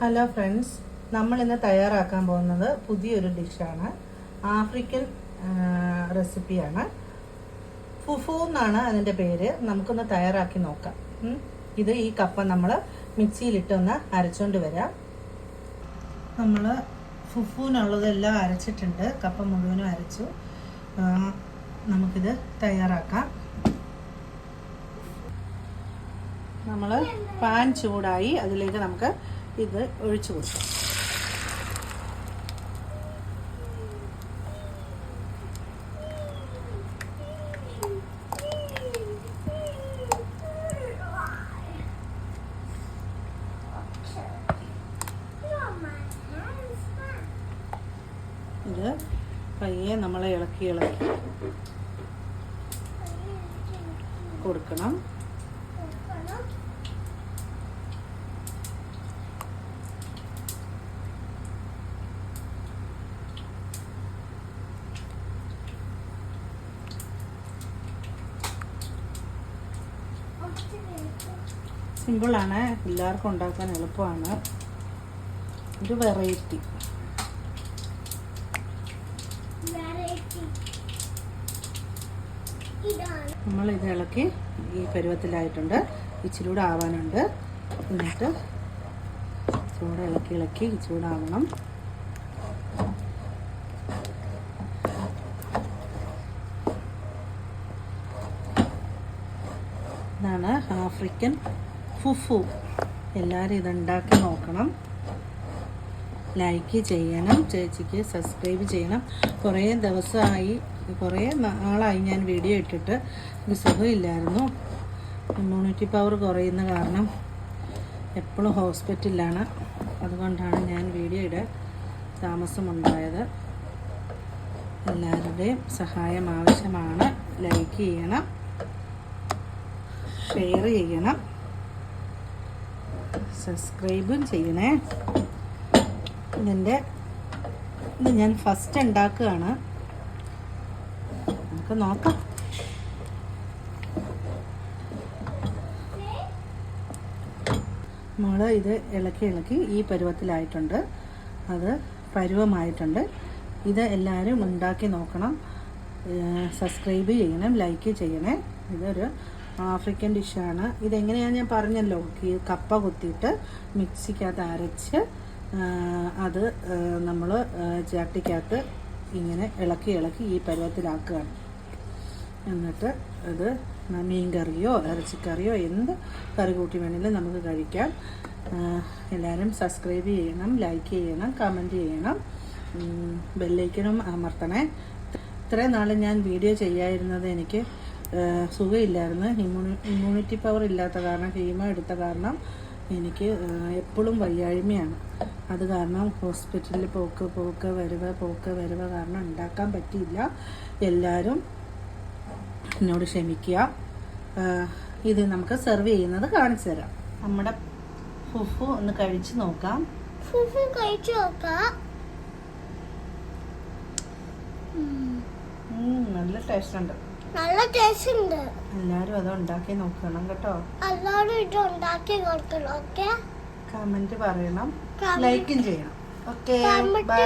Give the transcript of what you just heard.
Hello friends, നമ്മൾ ഇന്ന് തയ്യാറാക്കാൻ പോകുന്നത് പുതിയൊരു ഡിഷാണ്. ആഫ്രിക്കൻ റെസിപ്പിയാണ്. ഫുഫു എന്നാണ് അതിൻ്റെ പേര്. നമുക്കൊന്ന് തയ്യാറാക്കി നോക്കാം. ഈ കപ്പ നമ്മൾ മിക്സിയിലിട്ടൊന്ന് അരച്ചുകൊണ്ട് വരാം. നമ്മൾ ഫുഫുവിനുള്ളതെല്ലാം അരച്ചിട്ടുണ്ട്. കപ്പ മുഴുവനും അരച്ചു. നമുക്കിത് തയ്യാറാക്കാം. നമ്മൾ പാൻ ചൂടായി, അതിലേക്ക് നമുക്ക് ഇത് ഒഴിച്ചു കൊടുക്കാം. ഇത് പയ്യെ നമ്മൾ ഇളക്കി കൊടുക്കണം. സിമ്പിളാണ്, എല്ലാവർക്കും ഉണ്ടാക്കാൻ എളുപ്പമാണ്. ഒരു വെറൈറ്റി. നമ്മളിത് ഇളക്കി ഈ പരുവത്തിലായിട്ടുണ്ട്. ഇച്ചിരൂടെ ആവാനുണ്ട്. എന്നിട്ട് ചൂട് ഇളക്കി ചൂടാവണം. ഇതാണ് ആഫ്രിക്കൻ ഫുഫു. എല്ലാവരും ഇതുണ്ടാക്കി നോക്കണം. ലൈക്ക് ചെയ്യണം. ചേച്ചിക്ക് സബ്സ്ക്രൈബ് ചെയ്യണം. കുറേ ദിവസമായി, കുറേ നാളായി ഞാൻ വീഡിയോ ഇട്ടിട്ട്. എനിക്ക് സുഖമില്ലായിരുന്നു. ഇമ്മ്യൂണിറ്റി പവർ കുറയുന്ന കാരണം എപ്പോഴും ഹോസ്പിറ്റലിലാണ്. അതുകൊണ്ടാണ് ഞാൻ വീഡിയോയുടെ താമസമുണ്ടായത്. എല്ലാവരുടെയും സഹായം ആവശ്യമാണ്. ലൈക്ക് ചെയ്യണം, ഷെയർ ചെയ്യണം, സബ്സ്ക്രൈബും ചെയ്യണേ. ഇത് ഞാൻ ഫസ്റ്റ് ഉണ്ടാക്കുകയാണ്. നമുക്ക് നോക്കാം. നമ്മൾ ഇത് ഇളക്കി ഈ പരുവത്തിലായിട്ടുണ്ട്. അത് പരുവമായിട്ടുണ്ട്. ഇത് എല്ലാവരും ഉണ്ടാക്കി നോക്കണം. സബ്സ്ക്രൈബ് ചെയ്യണം, ലൈക്ക് ചെയ്യണേ. ഇതൊരു ആഫ്രിക്കൻ ഡിഷാണ്. ഇതെങ്ങനെയാണ് ഞാൻ പറഞ്ഞല്ലോ. കപ്പ കുത്തിയിട്ട് മിക്സിക്കകത്ത് അരച്ച് അത് നമ്മൾ ചട്ടിക്കകത്ത് ഇങ്ങനെ ഇളക്കി ഈ പരുവത്തിലാക്കുകയാണ്. എന്നിട്ട് അത് മീൻ കറിയോ ഇറച്ചിക്കറിയോ എന്ത് കറി കൂട്ടി വേണമെങ്കിലും നമുക്ക് കഴിക്കാം. എല്ലാവരും സബ്സ്ക്രൈബ് ചെയ്യണം, ലൈക്ക് ചെയ്യണം, കമൻറ്റ് ചെയ്യണം, ബെല്ലൈക്കനും അമർത്തണേ. ഇത്രയും നാൾ ഞാൻ വീഡിയോ ചെയ്യാതിരുന്നത് എനിക്ക് സുഖമില്ലായിരുന്നു. ഇമ്മ്യൂണിറ്റി പവർ ഇല്ലാത്ത കാരണം, ഹീമോ എടുത്ത കാരണം എനിക്ക് എപ്പോഴും വയ്യായ്മയാണ്. അത് കാരണം ഹോസ്പിറ്റലിൽ പോക്ക് വരവ് കാരണം ഉണ്ടാക്കാൻ പറ്റിയില്ല. എല്ലാവരും എന്നോട് ക്ഷമിക്കുക. ഇത് നമുക്ക് സെർവ് ചെയ്യുന്നത് കാണിച്ചു തരാം. നമ്മുടെ ഫുഫു ഒന്ന് കഴിച്ചു നോക്കാം. നല്ല ടേസ്റ്റ് ഉണ്ട്. എല്ലാരും അത് ഉണ്ടാക്കി നോക്കണം കേട്ടോ. എല്ലാരും ഇത് ഉണ്ടാക്കി നോക്കണം. ഓക്കെ, കമന്റ് പറയണം, ലൈക്കും ചെയ്യണം. Okay, by.